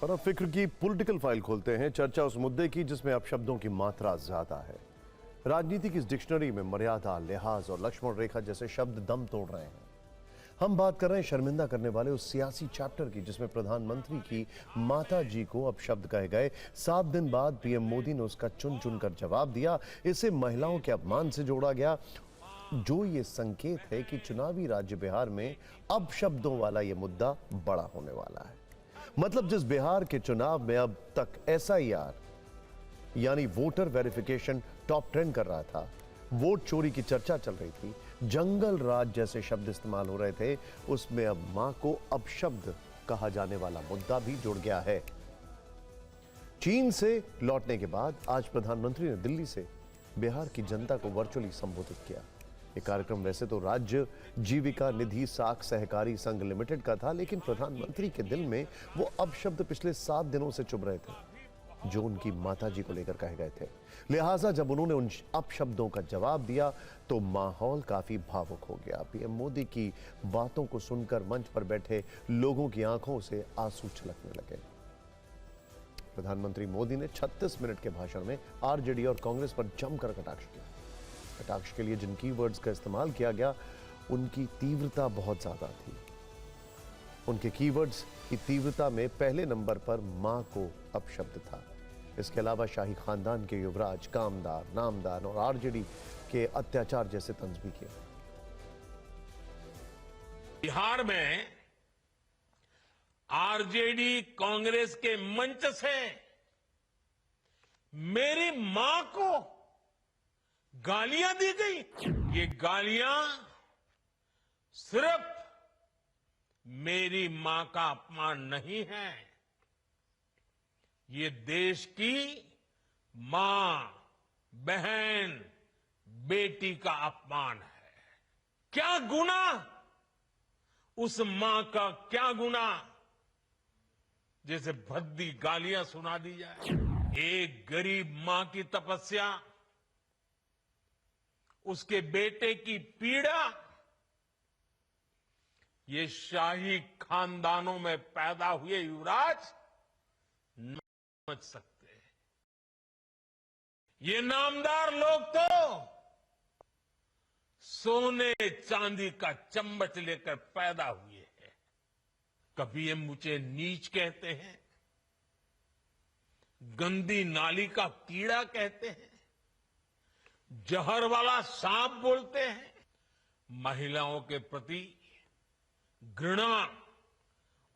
और अब फिक्र की पॉलिटिकल फाइल खोलते हैं। चर्चा उस मुद्दे की जिसमें अपशब्दों की मात्रा ज्यादा है। राजनीति की इस डिक्शनरी में मर्यादा, लिहाज और लक्ष्मण रेखा जैसे शब्द दम तोड़ रहे हैं। हम बात कर रहे हैं शर्मिंदा करने वाले उस सियासी चैप्टर की जिसमें प्रधानमंत्री की माता जी को अपशब्द कहे गए। 7 दिन बाद पीएम मोदी ने उसका चुन चुनकर जवाब दिया। इसे महिलाओं के अपमान से जोड़ा गया, जो ये संकेत है कि चुनावी राज्य बिहार में अपशब्दों वाला ये मुद्दा बड़ा होने वाला है। मतलब जिस बिहार के चुनाव में अब तक एसआईआर यानी वोटर वेरिफिकेशन टॉप ट्रेंड कर रहा था, वोट चोरी की चर्चा चल रही थी, जंगल राज जैसे शब्द इस्तेमाल हो रहे थे, उसमें अब मां को अपशब्द कहा जाने वाला मुद्दा भी जुड़ गया है। चीन से लौटने के बाद आज प्रधानमंत्री ने दिल्ली से बिहार की जनता को वर्चुअली संबोधित किया। ये कार्यक्रम वैसे तो राज्य जीविका निधि साख सहकारी संघ लिमिटेड का था, लेकिन प्रधानमंत्री के दिल में वो अपशब्द पिछले 7 दिनों से चुभ रहे थे जो उनकी माताजी को लेकर कहे गए थे। लिहाजा जब उन्होंने उन अपशब्दों का जवाब दिया तो माहौल काफी भावुक हो गया। पीएम मोदी की बातों को सुनकर मंच पर बैठे लोगों की आंखों से आंसू छलकने लगे। प्रधानमंत्री मोदी ने 36 मिनट के भाषण में आरजेडी और कांग्रेस पर जमकर कटाक्ष किया। कटाक्ष के लिए जिन कीवर्ड्स का इस्तेमाल किया गया उनकी तीव्रता बहुत ज्यादा थी। उनके कीवर्ड्स की तीव्रता में पहले नंबर पर मां को अपशब्द था। इसके अलावा शाही खानदान के युवराज, कामदार, नामदार और आरजेडी के अत्याचार जैसे तंज भी किए। बिहार में आरजेडी कांग्रेस के मंच से मेरी मां को गालियां दी गई। ये गालियां सिर्फ मेरी मां का अपमान नहीं है, ये देश की मां, बहन, बेटी का अपमान है। क्या गुना, उस मां का क्या गुना जैसे भद्दी गालियां सुना दी जाए। एक गरीब मां की तपस्या, उसके बेटे की पीड़ा, ये शाही खानदानों में पैदा हुए युवराज न समझ सकते। ये नामदार लोग तो सोने चांदी का चम्मच लेकर पैदा हुए हैं। कभी ये मुझे नीच कहते हैं, गंदी नाली का कीड़ा कहते हैं, जहर वाला सांप बोलते हैं। महिलाओं के प्रति घृणा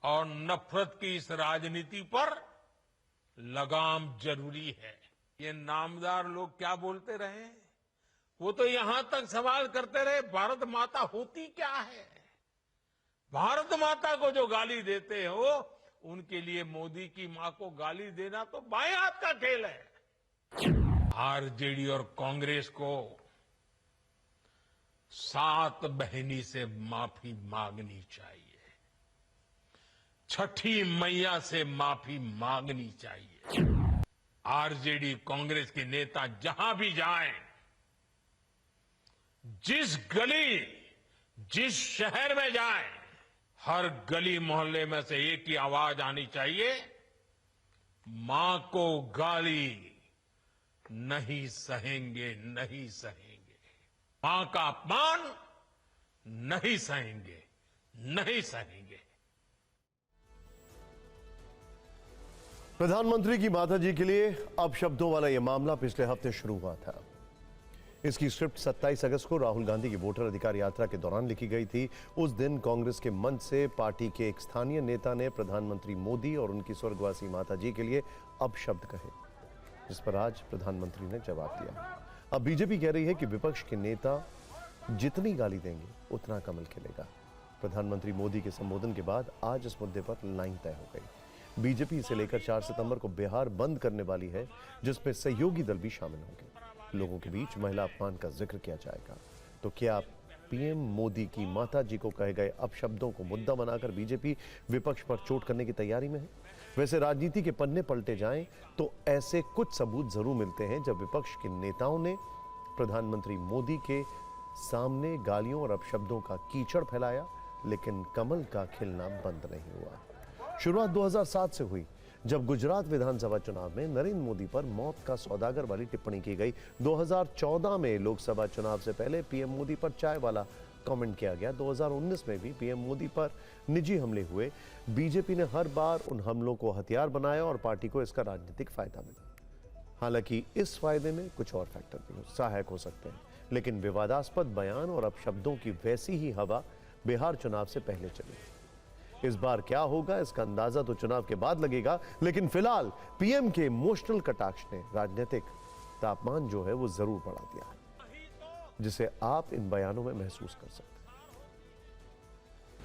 और नफरत की इस राजनीति पर लगाम जरूरी है। ये नामदार लोग क्या बोलते रहे, वो तो यहां तक सवाल करते रहे भारत माता होती क्या है। भारत माता को जो गाली देते हो, उनके लिए मोदी की मां को गाली देना तो बाएं हाथ का खेल है। आरजेडी और कांग्रेस को 7 बहिनी से माफी मांगनी चाहिए, छठी मैया से माफी मांगनी चाहिए। आरजेडी कांग्रेस के नेता जहां भी जाएं, जिस गली, जिस शहर में जाएं, हर गली मोहल्ले में से एक ही आवाज आनी चाहिए, मां को गाली नहीं सहेंगे, नहीं सहेंगे। मां का अपमान नहीं सहेंगे, नहीं सहेंगे। प्रधानमंत्री की माताजी के लिए अपशब्दों वाला यह मामला पिछले हफ्ते शुरू हुआ था। इसकी स्क्रिप्ट 27 अगस्त को राहुल गांधी की वोटर अधिकार यात्रा के दौरान लिखी गई थी। उस दिन कांग्रेस के मंच से पार्टी के एक स्थानीय नेता ने प्रधानमंत्री मोदी और उनकी स्वर्गवासी माताजी के लिए अपशब्द कहे, जिस पर आज प्रधानमंत्री ने जवाब दिया। अब बीजेपी कह रही है कि विपक्ष के नेता जितनी गाली देंगे उतना कमल खिलेगा। प्रधानमंत्री मोदी के संबोधन के बाद आज इस मुद्दे पर लाइन तय हो गई। बीजेपी इसे लेकर 4 सितंबर को बिहार बंद करने वाली है, जिसमें सहयोगी दल भी शामिल होंगे। लोगों के बीच महिला अपमान का जिक्र किया जाएगा। तो क्या पीएम मोदी की माताजी को कहे गए अपशब्दों को मुद्दा बनाकर बीजेपी विपक्ष पर चोट करने की तैयारी में है? वैसे राजनीति के पन्ने पलटे जाएं तो ऐसे कुछ सबूत जरूर मिलते हैं जब विपक्ष के नेताओं ने प्रधानमंत्री मोदी के सामने गालियों और अपशब्दों का कीचड़ फैलाया, लेकिन कमल का खिलना बंद नहीं हुआ। शुरुआत 2007 से हुई, जब गुजरात विधानसभा चुनाव में नरेंद्र मोदी पर मौत का सौदागर वाली टिप्पणी की गई। 2014 में लोकसभा चुनाव से पहले पीएम मोदी पर चाय वाला कमेंट किया गया। 2019 में भी पीएम मोदी पर निजी हमले हुए। बीजेपी ने हर बार उन हमलों को हथियार बनाया और पार्टी को इसका राजनीतिक फायदा मिला। हालांकि इस फायदे में कुछ और फैक्टर भी सहायक हो सकते हैं, लेकिन विवादास्पद बयान और अपशब्दों की वैसी ही हवा बिहार चुनाव से पहले चली। इस बार क्या होगा इसका अंदाजा तो चुनाव के बाद लगेगा, लेकिन फिलहाल पीएम के इमोशनल कटाक्ष ने राजनीतिक तापमान जो है वो जरूर बढ़ा दिया है, जिसे आप इन बयानों में महसूस कर सकते हैं।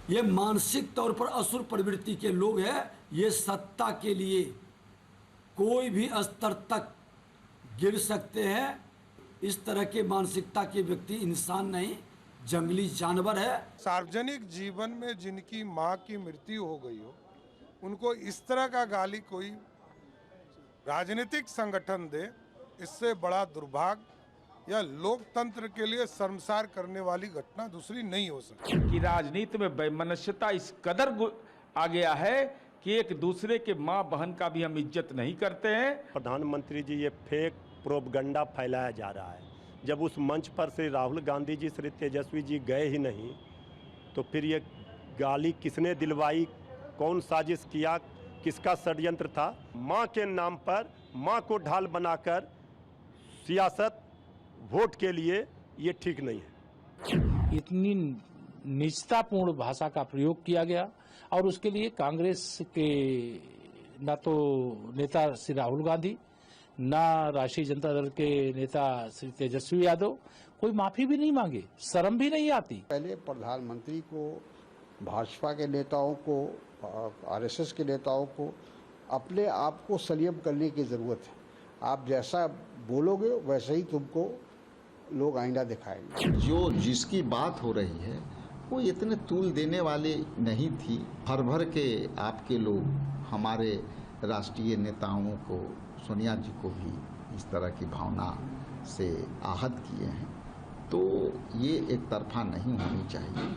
ये मानसिक तौर पर असुर प्रवृत्ति के लोग हैं। ये सत्ता के लिए कोई भी स्तर तक गिर सकते हैं। इस तरह के मानसिकता के व्यक्ति इंसान नहीं, जंगली जानवर है। सार्वजनिक जीवन में जिनकी मां की मृत्यु हो गई हो, उनको इस तरह का गाली कोई राजनीतिक संगठन दे, इससे बड़ा दुर्भाग्य या लोकतंत्र के लिए शर्मसार करने वाली घटना दूसरी नहीं हो सकती। कि राजनीति में वैमनस्यता इस कदर आ गया है कि एक दूसरे के माँ बहन का भी हम इज्जत नहीं करते हैं। प्रधानमंत्री जी, ये फेक प्रोपगंडा फैलाया जा रहा है। जब उस मंच पर श्री राहुल गांधी जी, श्री तेजस्वी जी गए ही नहीं, तो फिर ये गाली किसने दिलवाई, कौन साजिश किया, किसका षड्यंत्र था? माँ के नाम पर माँ को ढाल बनाकर सियासत वोट के लिए, ये ठीक नहीं है। इतनी निजतापूर्ण भाषा का प्रयोग किया गया और उसके लिए कांग्रेस के ना तो नेता श्री राहुल गांधी, ना राष्ट्रीय जनता दल के नेता श्री तेजस्वी यादव कोई माफी भी नहीं मांगे, शर्म भी नहीं आती। पहले प्रधानमंत्री को, भाजपा के नेताओं को, आरएसएस के नेताओं को अपने आप को संयम करने की जरूरत है। आप जैसा बोलोगे वैसे ही तुमको लोग आईना दिखाएंगे। जो जिसकी बात हो रही है वो इतने तूल देने वाली नहीं थी। भर भर के आपके लोग हमारे राष्ट्रीय नेताओं को, सोनिया जी को भी इस तरह की भावना से आहत किए हैं, तो ये एक तरफा नहीं होनी चाहिए।